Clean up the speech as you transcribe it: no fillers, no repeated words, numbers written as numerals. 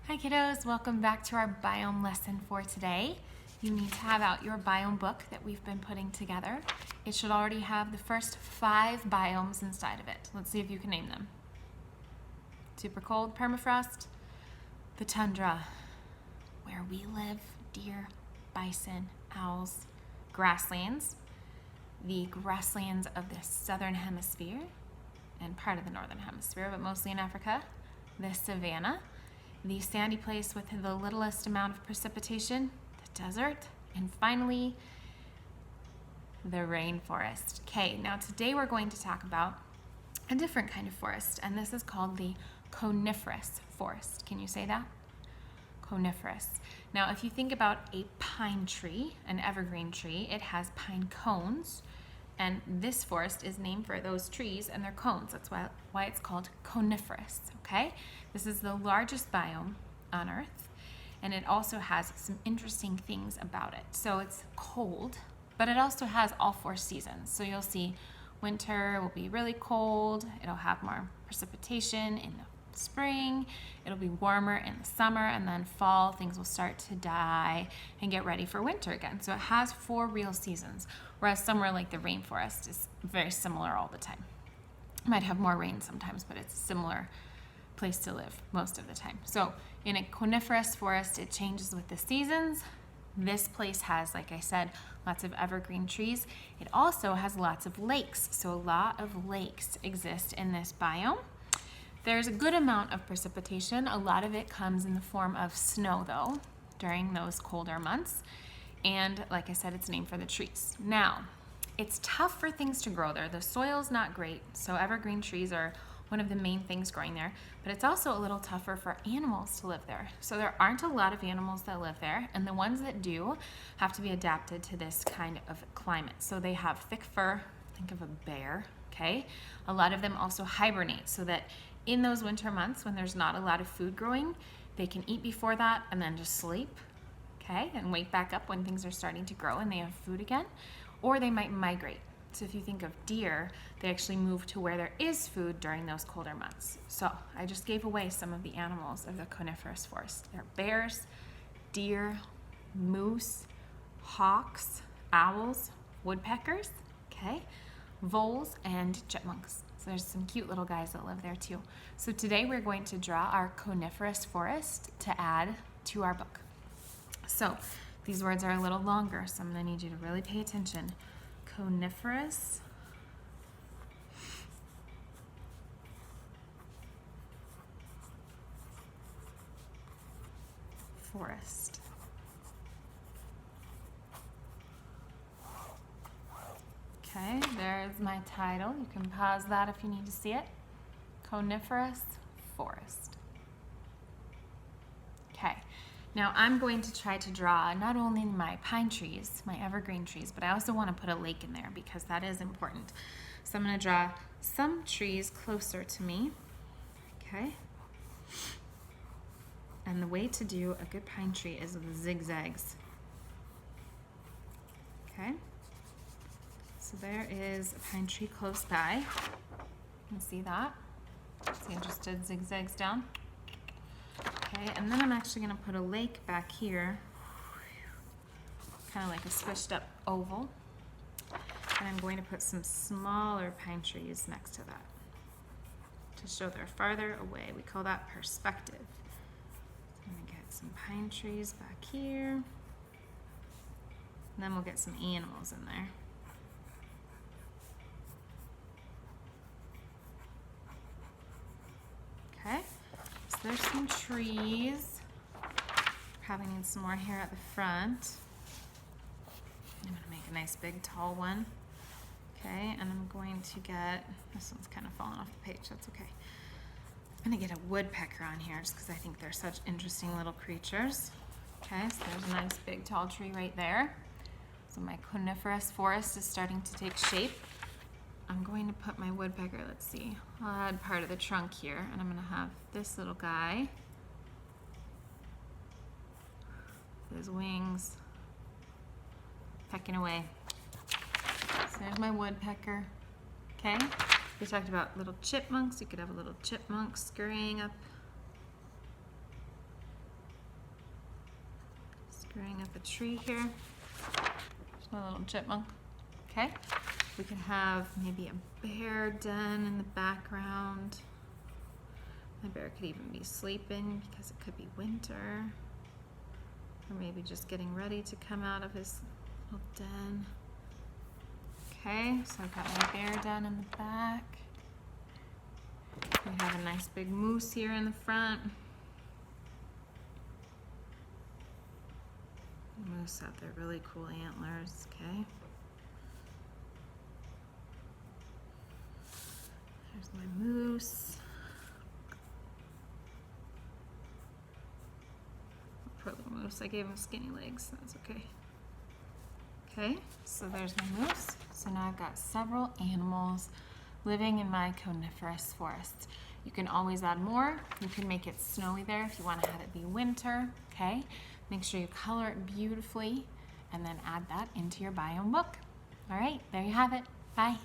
Hi kiddos, welcome back to our biome lesson for today. You need to have out your biome book that we've been putting together. It should already have the first 5 biomes inside of it. Let's see if you can name them. Super cold, permafrost, the tundra, where we live, deer, bison, owls, grasslands, the grasslands of the southern hemisphere and part of the northern hemisphere, but mostly in Africa, the savanna, the sandy place with the littlest amount of precipitation, the desert, and finally, the rainforest. Okay, now today we're going to talk about a different kind of forest, and this is called the coniferous forest. Can you say that? Coniferous. Now, if you think about a pine tree, an evergreen tree, it has pine cones, and this forest is named for those trees and their cones. That's why it's called coniferous, okay? This is the largest biome on Earth, and it also has some interesting things about it. So it's cold, but it also has all 4 seasons. So you'll see winter will be really cold, it'll have more precipitation in the spring, it'll be warmer in the summer, and then fall things will start to die and get ready for winter again. So it has 4 real seasons, whereas somewhere like the rainforest is very similar all the time. It might have more rain sometimes, but it's a similar place to live most of the time. So in a coniferous forest, it changes with the seasons. This place has, like I said, lots of evergreen trees. It also has lots of lakes. So a lot of lakes exist in this biome. There's a good amount of precipitation. A lot of it comes in the form of snow, though, during those colder months. And like I said, it's named for the trees. Now, it's tough for things to grow there. The soil's not great, so evergreen trees are one of the main things growing there, but it's also a little tougher for animals to live there. So there aren't a lot of animals that live there, and the ones that do have to be adapted to this kind of climate. So they have thick fur, think of a bear, okay? A lot of them also hibernate so that in those winter months when there's not a lot of food growing, they can eat before that and then just sleep, okay? And wake back up when things are starting to grow and they have food again, or they might migrate. So if you think of deer, they actually move to where there is food during those colder months. So I just gave away some of the animals of the coniferous forest. They're bears, deer, moose, hawks, owls, woodpeckers, okay, voles, and chipmunks. So there's some cute little guys that live there too. So today we're going to draw our coniferous forest to add to our book. So these words are a little longer, so I'm going to need you to really pay attention. Coniferous forest. Okay, there's my title. You can pause that if you need to see it. Coniferous forest. Okay, now I'm going to try to draw not only my pine trees, my evergreen trees, but I also want to put a lake in there because that is important. So I'm going to draw some trees closer to me, okay? And the way to do a good pine tree is with zigzags, okay? So there is a pine tree close by. You can see that. See, I just did zigzags down. Okay, and then I'm actually going to put a lake back here, kind of like a squished up oval. And I'm going to put some smaller pine trees next to that to show they're farther away. We call that perspective. So I'm going to get some pine trees back here. And then we'll get some animals in there. Okay, so there's some trees. Probably need some more here at the front. I'm going to make a nice big tall one. Okay, and I'm going to get, this one's kind of falling off the page, that's okay. I'm going to get a woodpecker on here just because I think they're such interesting little creatures. Okay, so there's a nice big tall tree right there. So my coniferous forest is starting to take shape. I'm going to put my woodpecker, let's see, I'll add part of the trunk here, and I'm going to have this little guy, his wings, pecking away. So there's my woodpecker, okay? We talked about little chipmunks. You could have a little chipmunk scurrying up Drawing up a tree here. There's my little chipmunk. Okay. We could have maybe a bear den in the background. The bear could even be sleeping because it could be winter. Or maybe just getting ready to come out of his little den. Okay, so I've got my bear den in the back. We have a nice big moose here in the front. The moose have their really cool antlers, okay? There's my moose. Poor little moose. I gave him skinny legs. That's okay. Okay, so there's my moose. So now I've got several animals living in my coniferous forest. You can always add more. You can make it snowy there if you want to have it be winter. Okay, make sure you color it beautifully and then add that into your biome book. All right, there you have it. Bye.